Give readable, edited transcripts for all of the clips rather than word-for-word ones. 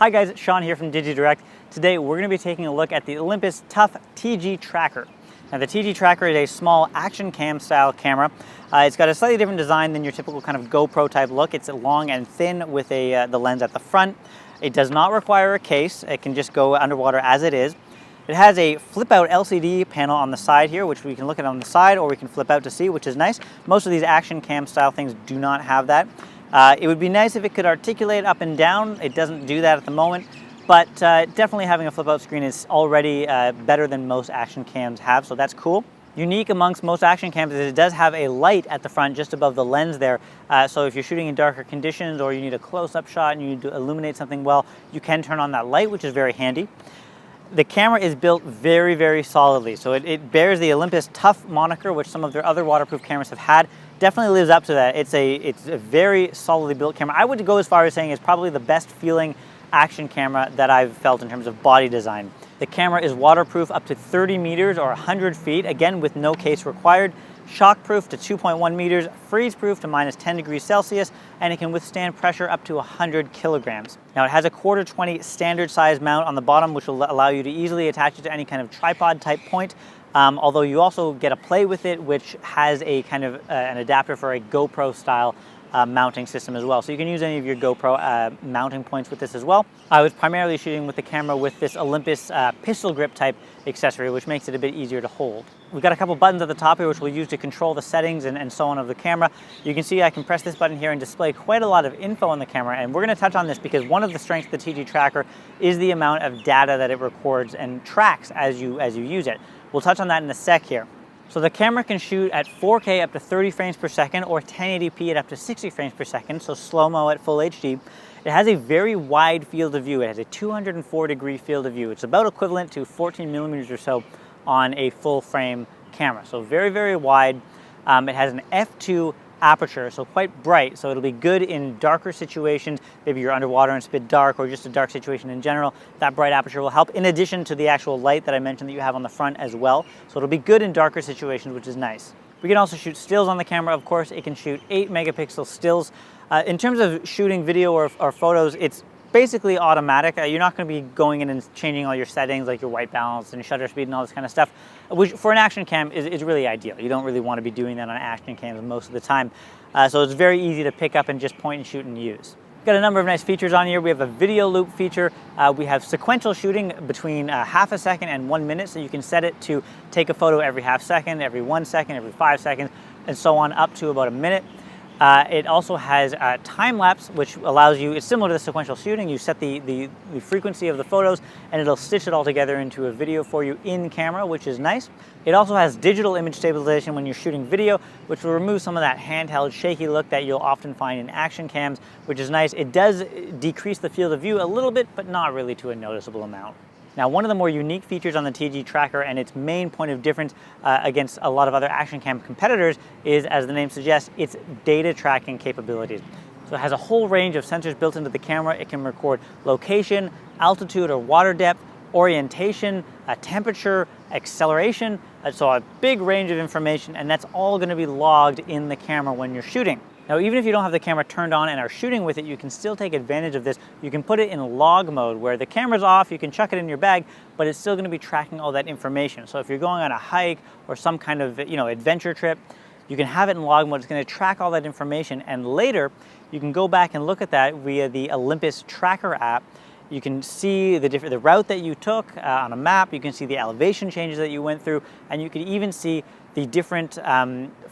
Hi guys, it's Sean here from digiDirect. Today we're going to be taking a look at the Olympus TG Tracker. Now the TG Tracker is a small action cam style camera. It's got a slightly different design than your typical kind of GoPro type look. It's long and thin with the lens at the front. It does not require a case. It can just go underwater as it is. It has a flip out LCD panel on the side here, which we can look at on the side or we can flip out to see, which is nice. Most of these action cam style things do not have that. It would be nice if it could articulate up and down. It doesn't do that at the moment, but definitely having a flip out screen is already better than most action cams have, so that's cool. Unique amongst most action cams is it does have a light at the front just above the lens there. So if you're shooting in darker conditions or you need a close-up shot and you need to illuminate something well, you can turn on that light, which is very handy. The camera is built very, very solidly. So it bears the Olympus Tough moniker, which some of their other waterproof cameras have had. Definitely lives up to that. It's a very solidly built camera. I would go as far as saying it's probably the best feeling action camera that I've felt in terms of body design. The camera is waterproof up to 30 meters or 100 feet, again with no case required. Shockproof to 2.1 meters, freeze-proof to -10 degrees Celsius, and it can withstand pressure up to 100 kilograms. Now it has a 1/4-20 standard size mount on the bottom, which will allow you to easily attach it to any kind of tripod type point. Although you also get a play with it, which has a kind of an adapter for a GoPro style mounting system as well. So you can use any of your GoPro mounting points with this as well. I was primarily shooting with the camera with this Olympus pistol grip type accessory, which makes it a bit easier to hold. We've got a couple buttons at the top here, which we'll use to control the settings and so on of the camera. You can see I can press this button here and display quite a lot of info on the camera, and we're going to touch on this because one of the strengths of the TG Tracker is the amount of data that it records and tracks as you use it. We'll touch on that in a sec here. So the camera can shoot at 4K up to 30 frames per second or 1080p at up to 60 frames per second, so slow-mo at full HD. It has a very wide field of view. It has a 204-degree field of view. It's about equivalent to 14 millimeters or so on a full frame camera. So very, very wide. It has an f2 aperture, so quite bright, so it'll be good in darker situations. Maybe you're underwater and it's a bit dark, or just a dark situation in general. That bright aperture will help, in addition to the actual light that I mentioned that you have on the front as well. So it'll be good in darker situations, which is nice. We can also shoot stills on the camera, of course. It can shoot 8 megapixel stills. In terms of shooting video or photos, it's basically automatic. You're not going to be going in and changing all your settings like your white balance and shutter speed and all this kind of stuff, which for an action cam is really ideal. You don't really want to be doing that on action cams most of the time. So it's very easy to pick up and just point and shoot and use. We've got a number of nice features on here. We have a video loop feature. We have sequential shooting between half a second and 1 minute, so you can set it to take a photo every half second, every 1 second, every 5 seconds, and so on up to about a minute. It also has time-lapse, which allows you, it's similar to the sequential shooting. You set the frequency of the photos and it'll stitch it all together into a video for you in camera, which is nice. It also has digital image stabilization when you're shooting video, which will remove some of that handheld shaky look that you'll often find in action cams, which is nice. It does decrease the field of view a little bit, but not really to a noticeable amount. Now, one of the more unique features on the TG Tracker and its main point of difference against a lot of other action cam competitors is, as the name suggests, its data tracking capabilities. So it has a whole range of sensors built into the camera. It can record location, altitude or water depth, orientation, temperature, acceleration, so a big range of information, and that's all going to be logged in the camera when you're shooting. Now, even if you don't have the camera turned on and are shooting with it, you can still take advantage of this. You can put it in log mode where the camera's off, you can chuck it in your bag, but it's still going to be tracking all that information. So if you're going on a hike or some kind of adventure trip, you can have it in log mode. It's going to track all that information, and later you can go back and look at that via the Olympus Tracker app. You can see the route that you took on a map. You can see the elevation changes that you went through, and you can even see the different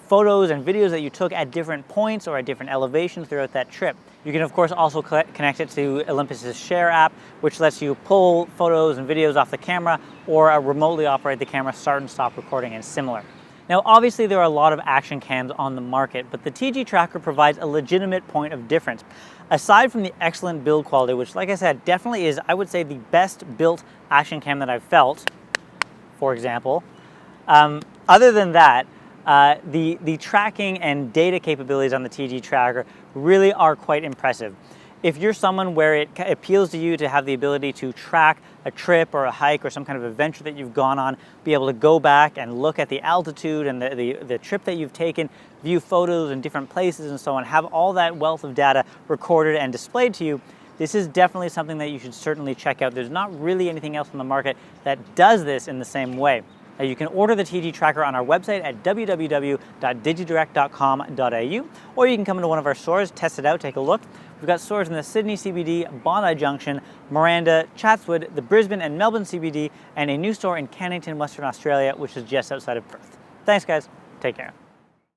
photos and videos that you took at different points or at different elevations throughout that trip. You can, of course, also connect it to Olympus's Share app, which lets you pull photos and videos off the camera or remotely operate the camera, start and stop recording, and similar. Now, obviously, there are a lot of action cams on the market, but the TG Tracker provides a legitimate point of difference. Aside from the excellent build quality, which, like I said, definitely is, I would say, the best built action cam that I've felt, for example, other than that, the tracking and data capabilities on the TG Tracker really are quite impressive. If you're someone where it appeals to you to have the ability to track a trip or a hike or some kind of adventure that you've gone on, be able to go back and look at the altitude and the trip that you've taken, view photos in different places and so on, have all that wealth of data recorded and displayed to you, this is definitely something that you should certainly check out. There's not really anything else on the market that does this in the same way. Now, you can order the TG Tracker on our website at www.digidirect.com.au, or you can come into one of our stores, test it out, take a look. We've got stores in the Sydney CBD, Bondi Junction, Miranda, Chatswood, the Brisbane and Melbourne CBD, and a new store in Cannington, Western Australia, which is just outside of Perth. Thanks, guys. Take care.